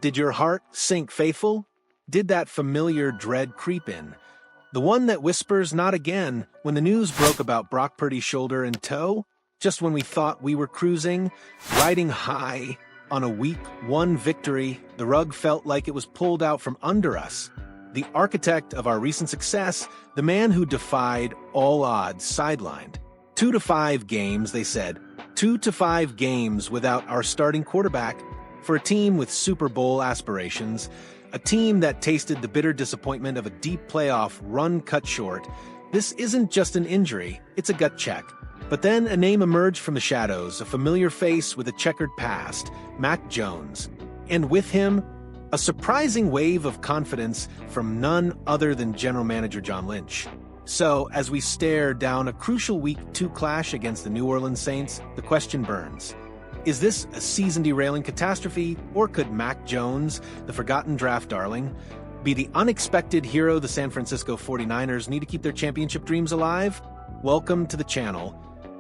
Did your heart sink faithful? Did that familiar dread creep in? The one that whispers not again when the news broke about Brock Purdy's shoulder and toe? Just when we thought we were cruising, riding high on a Week 1 victory, the rug felt like it was pulled out from under us. The architect of our recent success, the man who defied all odds, sidelined. 2 to 5 games, they said. 2 to 5 games without our starting quarterback. For a team with Super Bowl aspirations, a team that tasted the bitter disappointment of a deep playoff run cut short, this isn't just an injury, it's a gut check. But then a name emerged from the shadows, a familiar face with a checkered past, Mac Jones. And with him, a surprising wave of confidence from none other than General Manager John Lynch. So, as we stare down a crucial Week 2 clash against the New Orleans Saints, the question burns. Is this a season-derailing catastrophe, or could Mac Jones, the forgotten draft darling, be the unexpected hero the San Francisco 49ers need to keep their championship dreams alive? Welcome to the channel.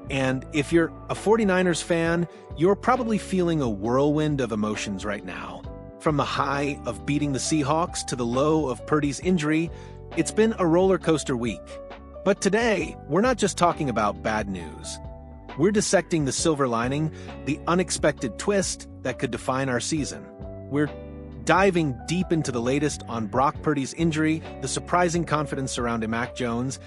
And if you're a 49ers fan, you're probably feeling a whirlwind of emotions right now. From the high of beating the Seahawks to the low of Purdy's injury, it's been a roller coaster week. But today, we're not just talking about bad news. We're dissecting the silver lining, the unexpected twist that could define our season. We're diving deep into the latest on Brock Purdy's injury, the surprising confidence surrounding Mac Jones,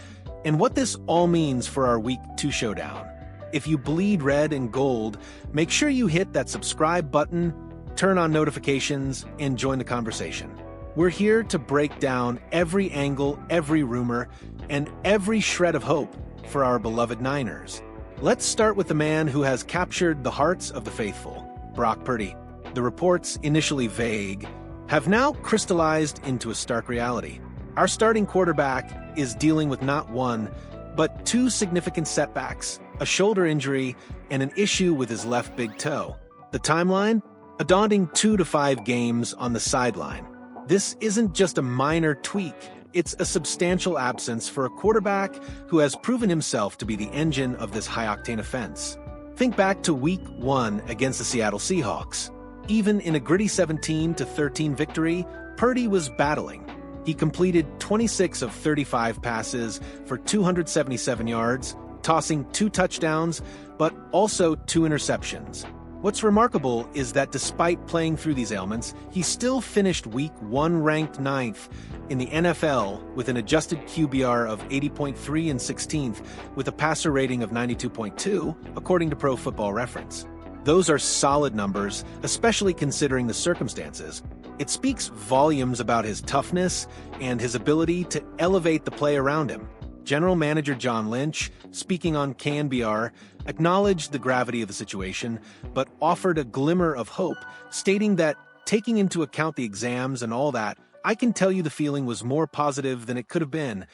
and what this all means for our Week 2 showdown. If you bleed red and gold, make sure you hit that subscribe button, turn on notifications, and join the conversation. We're here to break down every angle, every rumor, and every shred of hope for our beloved Niners. Let's start with the man who has captured the hearts of the faithful, Brock Purdy. The reports, initially vague, have now crystallized into a stark reality. Our starting quarterback is dealing with not one, but 2 significant setbacks, a shoulder injury and an issue with his left big toe. The timeline? A daunting 2 to 5 games on the sideline. This isn't just a minor tweak. It's a substantial absence for a quarterback who has proven himself to be the engine of this high-octane offense. Think back to Week 1 against the Seattle Seahawks. Even in a gritty 17-13 victory, Purdy was battling. He completed 26 of 35 passes for 277 yards, tossing 2 touchdowns, but also 2 interceptions. What's remarkable is that despite playing through these ailments, he still finished Week 1 ranked 9th in the NFL with an adjusted QBR of 80.3 and 16th, with a passer rating of 92.2, according to Pro Football Reference. Those are solid numbers, especially considering the circumstances. It speaks volumes about his toughness and his ability to elevate the play around him. General Manager John Lynch, speaking on KNBR, acknowledged the gravity of the situation, but offered a glimmer of hope, stating that, taking into account the exams and all that, I can tell you the feeling was more positive than it could have been.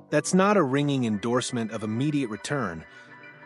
That's not a ringing endorsement of immediate return,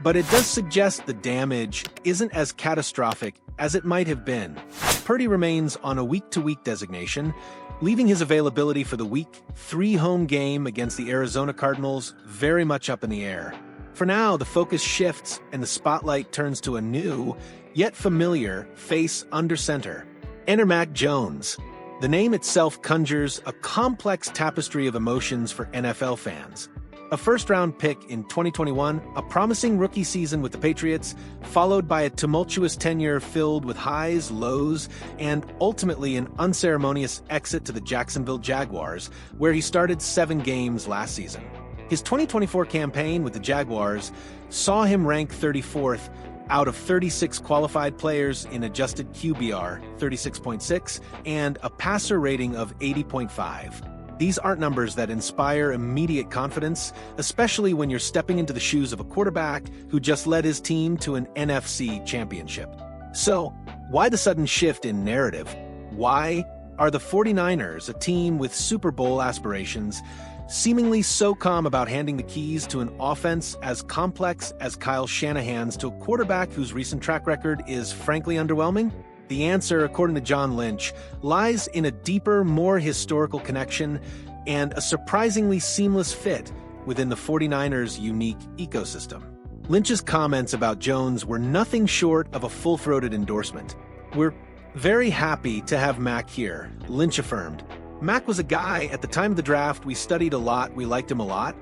but it does suggest the damage isn't as catastrophic as it might have been. Purdy remains on a week-to-week designation, leaving his availability for the Week 3 home game against the Arizona Cardinals very much up in the air. For now, the focus shifts and the spotlight turns to a new, yet familiar, face under center. Enter Mac Jones. The name itself conjures a complex tapestry of emotions for NFL fans. A first-round pick in 2021, a promising rookie season with the Patriots, followed by a tumultuous tenure filled with highs, lows, and ultimately an unceremonious exit to the Jacksonville Jaguars, where he started 7 games last season. His 2024 campaign with the Jaguars saw him rank 34th out of 36 qualified players in adjusted QBR, 36.6, and a passer rating of 80.5. These aren't numbers that inspire immediate confidence, especially when you're stepping into the shoes of a quarterback who just led his team to an NFC championship. So, why the sudden shift in narrative? Why are the 49ers, a team with Super Bowl aspirations, seemingly so calm about handing the keys to an offense as complex as Kyle Shanahan's to a quarterback whose recent track record is frankly underwhelming? The answer, according to John Lynch, lies in a deeper, more historical connection and a surprisingly seamless fit within the 49ers' unique ecosystem. Lynch's comments about Jones were nothing short of a full-throated endorsement. We're Very happy to have Mac here, Lynch affirmed. Mac was a guy, at the time of the draft, we studied a lot, we liked him a lot.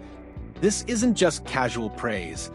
This isn't just casual praise.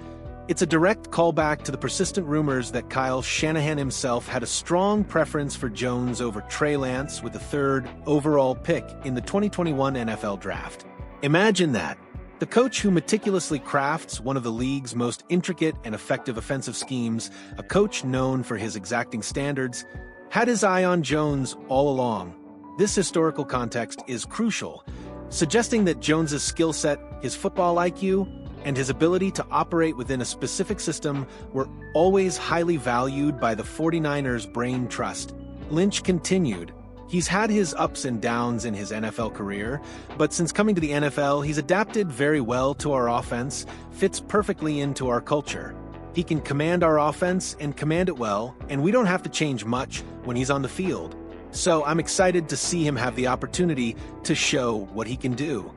It's a direct callback to the persistent rumors that Kyle Shanahan himself had a strong preference for Jones over Trey Lance with the third overall pick in the 2021 NFL Draft. Imagine that. The coach who meticulously crafts one of the league's most intricate and effective offensive schemes, a coach known for his exacting standards, had his eye on Jones all along. This historical context is crucial, suggesting that Jones's skill set, his football IQ, and his ability to operate within a specific system were always highly valued by the 49ers' brain trust. Lynch continued, he's had his ups and downs in his NFL career, but since coming to the NFL, he's adapted very well to our offense, fits perfectly into our culture. He can command our offense and command it well, and we don't have to change much when he's on the field. So I'm excited to see him have the opportunity to show what he can do.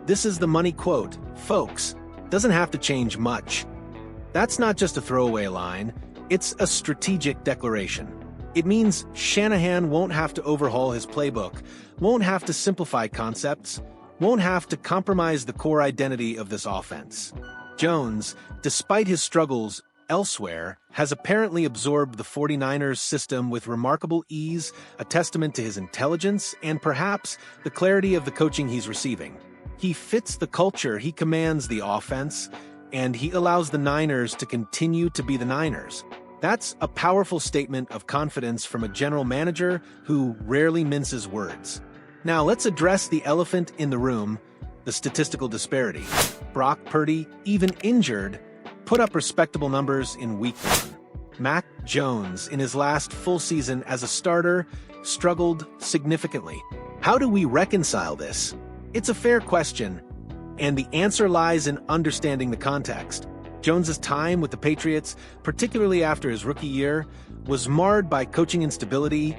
This is the money quote, folks. Doesn't have to change much. That's not just a throwaway line, it's a strategic declaration. It means Shanahan won't have to overhaul his playbook, won't have to simplify concepts, won't have to compromise the core identity of this offense. Jones, despite his struggles elsewhere, has apparently absorbed the 49ers system with remarkable ease, a testament to his intelligence and perhaps the clarity of the coaching he's receiving. He fits the culture, he commands the offense, and he allows the Niners to continue to be the Niners. That's a powerful statement of confidence from a general manager who rarely minces words. Now let's address the elephant in the room, the statistical disparity. Brock Purdy, even injured, put up respectable numbers in Week 1. Mac Jones, in his last full season as a starter, struggled significantly. How do we reconcile this? It's a fair question, and the answer lies in understanding the context. Jones's time with the Patriots, particularly after his rookie year, was marred by coaching instability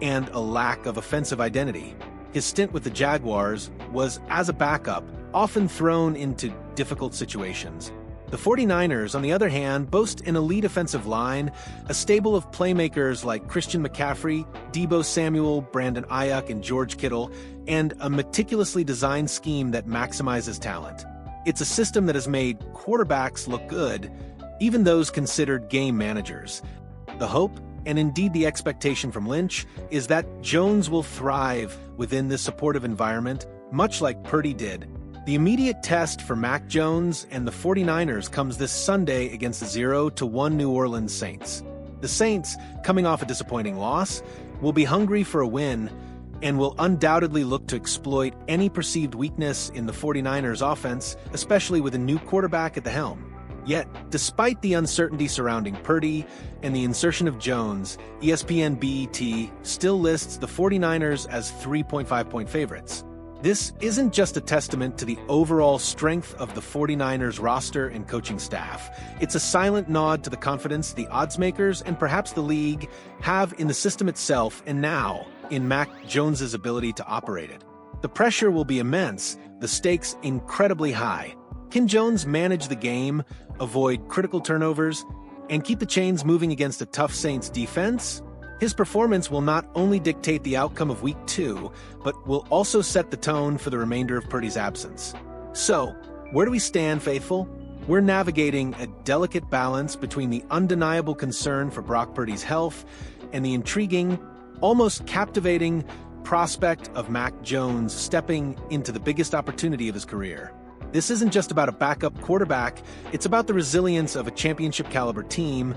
and a lack of offensive identity. His stint with the Jaguars was as a backup, often thrown into difficult situations. The 49ers, on the other hand, boast an elite offensive line, a stable of playmakers like Christian McCaffrey, Deebo Samuel, Brandon Ayuk, and George Kittle, and a meticulously designed scheme that maximizes talent. It's a system that has made quarterbacks look good, even those considered game managers. The hope, and indeed the expectation from Lynch, is that Jones will thrive within this supportive environment, much like Purdy did. The immediate test for Mac Jones and the 49ers comes this Sunday against the 0-1 New Orleans Saints. The Saints, coming off a disappointing loss, will be hungry for a win and will undoubtedly look to exploit any perceived weakness in the 49ers offense, especially with a new quarterback at the helm. Yet, despite the uncertainty surrounding Purdy and the insertion of Jones, ESPN BET still lists the 49ers as 3.5-point favorites. This isn't just a testament to the overall strength of the 49ers roster and coaching staff. It's a silent nod to the confidence the oddsmakers and perhaps the league have in the system itself and now in Mac Jones's ability to operate it. The pressure will be immense, the stakes incredibly high. Can Jones manage the game, avoid critical turnovers, and keep the chains moving against a tough Saints defense? His performance will not only dictate the outcome of Week 2, but will also set the tone for the remainder of Purdy's absence. So, where do we stand, faithful? We're navigating a delicate balance between the undeniable concern for Brock Purdy's health and the intriguing, almost captivating prospect of Mac Jones stepping into the biggest opportunity of his career. This isn't just about a backup quarterback, it's about the resilience of a championship-caliber team,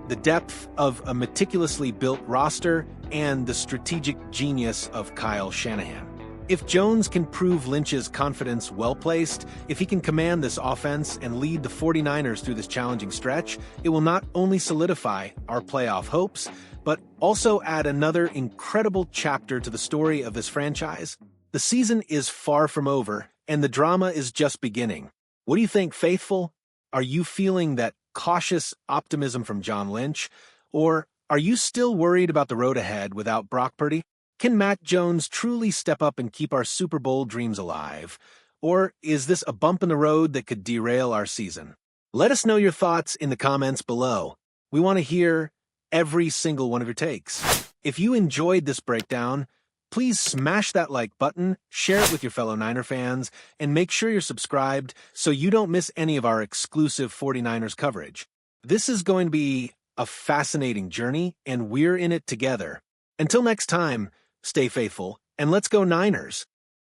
the depth of a meticulously built roster, and the strategic genius of Kyle Shanahan. If Jones can prove Lynch's confidence well-placed, if he can command this offense and lead the 49ers through this challenging stretch, it will not only solidify our playoff hopes, but also add another incredible chapter to the story of this franchise. The season is far from over, and the drama is just beginning. What do you think, faithful? Are you feeling that cautious optimism from John Lynch? Or are you still worried about the road ahead without Brock Purdy? Can Mac Jones truly step up and keep our Super Bowl dreams alive? Or is this a bump in the road that could derail our season? Let us know your thoughts in the comments below. We want to hear every single one of your takes. If you enjoyed this breakdown, please smash that like button, share it with your fellow Niner fans, and make sure you're subscribed so you don't miss any of our exclusive 49ers coverage. This is going to be a fascinating journey, and we're in it together. Until next time, stay faithful, and let's go Niners!